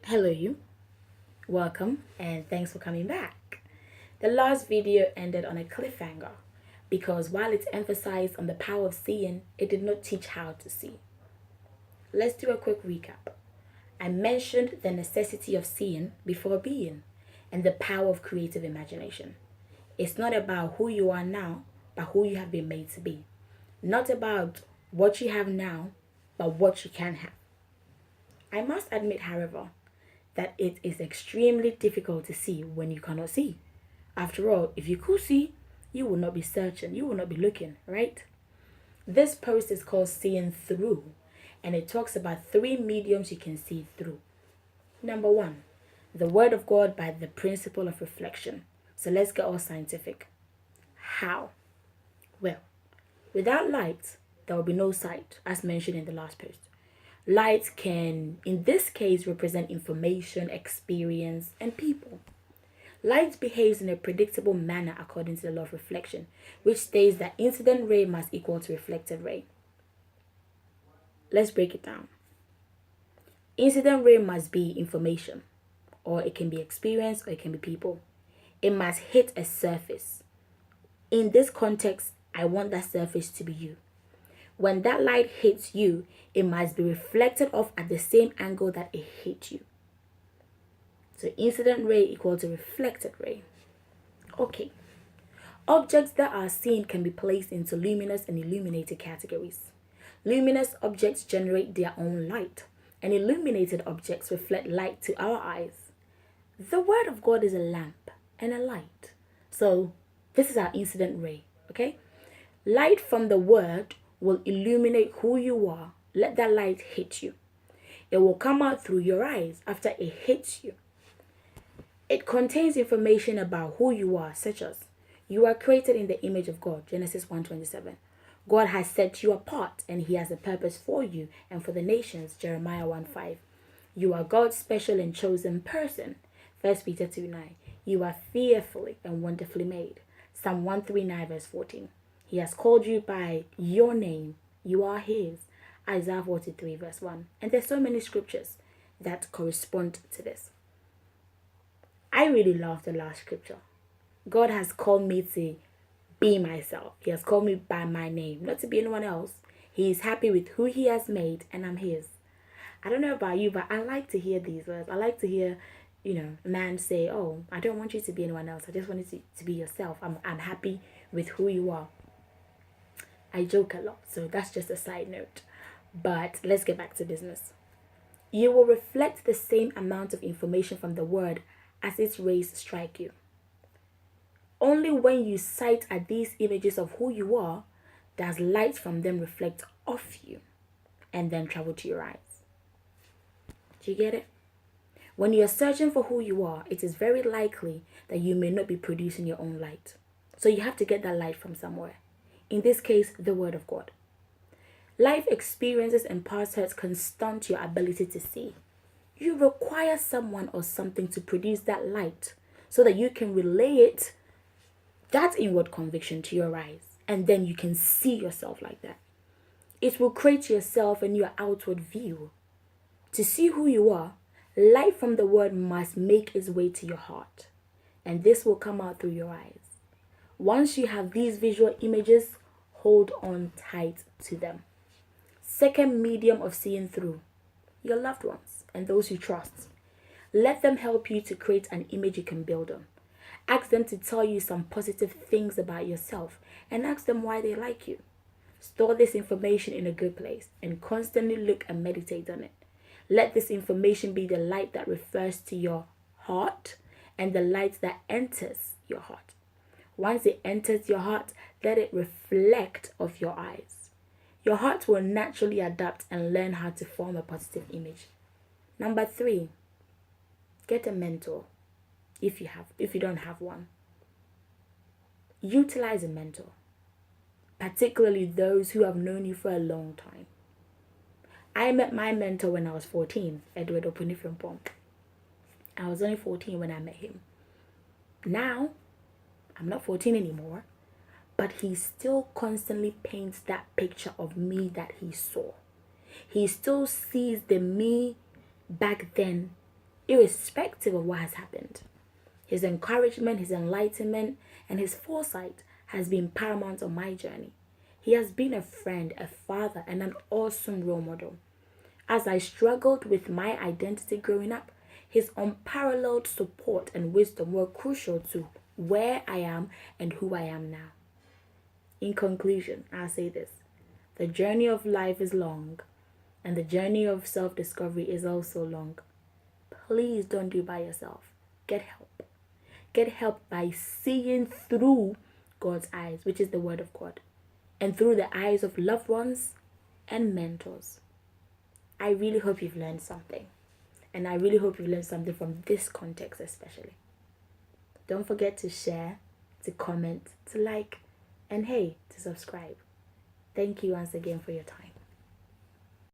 Hello you, welcome and thanks for coming back. The last video ended on a cliffhanger because while it emphasized on the power of seeing, it did not teach how to see. Let's do a quick recap. I mentioned the necessity of seeing before being and the power of creative imagination. It's not about who you are now, but who you have been made to be. Not about what you have now, but what you can have. I must admit, however, that it is extremely difficult to see when you cannot see. After all, if you could see, you will not be searching, you will not be looking, right? This post is called Seeing Through, and it talks about three mediums you can see through. Number one, the Word of God by the principle of reflection. So let's get all scientific. How? Well, without light, there will be no sight, as mentioned in the last post. Light can, in this case, represent information, experience, and people. Light behaves in a predictable manner according to the law of reflection, which states that incident ray must equal to reflected ray. Let's break it down. Incident ray must be information, or it can be experience, or it can be people. It must hit a surface. In this context, I want that surface to be you. When that light hits you, it must be reflected off at the same angle that it hit you. So incident ray equal to reflected ray. Okay. Objects that are seen can be placed into luminous and illuminated categories. Luminous objects generate their own light, and illuminated objects reflect light to our eyes. The Word of God is a lamp and a light. So this is our incident ray, okay? Light from the Word will illuminate who you are. Let that light hit you. It will come out through your eyes after it hits you. It contains information about who you are, such as you are created in the image of God, Genesis 1:27. God has set you apart and he has a purpose for you and for the nations, Jeremiah 1:5. You are God's special and chosen person, 1 Peter 2:9. You are fearfully and wonderfully made, Psalm 139:14. He has called you by your name. You are his. Isaiah 43:1. And there's so many scriptures that correspond to this. I really love the last scripture. God has called me to be myself. He has called me by my name, not to be anyone else. He is happy with who he has made and I'm his. I don't know about you, but I like to hear these words. I like to hear, a man say, oh, I don't want you to be anyone else. I just want you to be yourself. I'm happy with who you are. I joke a lot, so that's just a side note. But let's get back to business. You will reflect the same amount of information from the Word as its rays strike you. Only when you sight at these images of who you are does light from them reflect off you and then travel to your eyes. Do you get it? When you are searching for who you are, it is very likely that you may not be producing your own light. So you have to get that light from somewhere. In this case, the Word of God. Life experiences and past hurts can stunt your ability to see. You require someone or something to produce that light so that you can relay it, that inward conviction, to your eyes. And then you can see yourself like that. It will create yourself and your outward view. To see who you are, light from the Word must make its way to your heart. And this will come out through your eyes. Once you have these visual images, hold on tight to them. Second medium of seeing through, your loved ones and those you trust. Let them help you to create an image you can build on. Ask them to tell you some positive things about yourself and ask them why they like you. Store this information in a good place and constantly look and meditate on it. Let this information be the light that refers to your heart and the light that enters your heart. Once it enters your heart, let it reflect off your eyes. Your heart will naturally adapt and learn how to form a positive image. Number 3, get a mentor if you don't have one. Utilize a mentor, particularly those who have known you for a long time. I met my mentor when I was 14, Edward Opunifrimpong. I was only 14 when I met him. Now, I'm not 14 anymore, but he still constantly paints that picture of me that he saw. He still sees the me back then irrespective of what has happened. His encouragement, his enlightenment, and his foresight has been paramount on my journey. He has been a friend, a father, and an awesome role model. As I struggled with my identity growing up, his unparalleled support and wisdom were crucial to where I am and who I am now. In conclusion, I'll say this: the journey of life is long, and the journey of self-discovery is also long. Please don't do it by yourself. Get help. Get help by seeing through God's eyes, which is the Word of God, and through the eyes of loved ones and mentors. I really hope you've learned something. And I really hope you've learned something from this context especially. Don't forget to share, to comment, to like, and hey, to subscribe. Thank you once again for your time.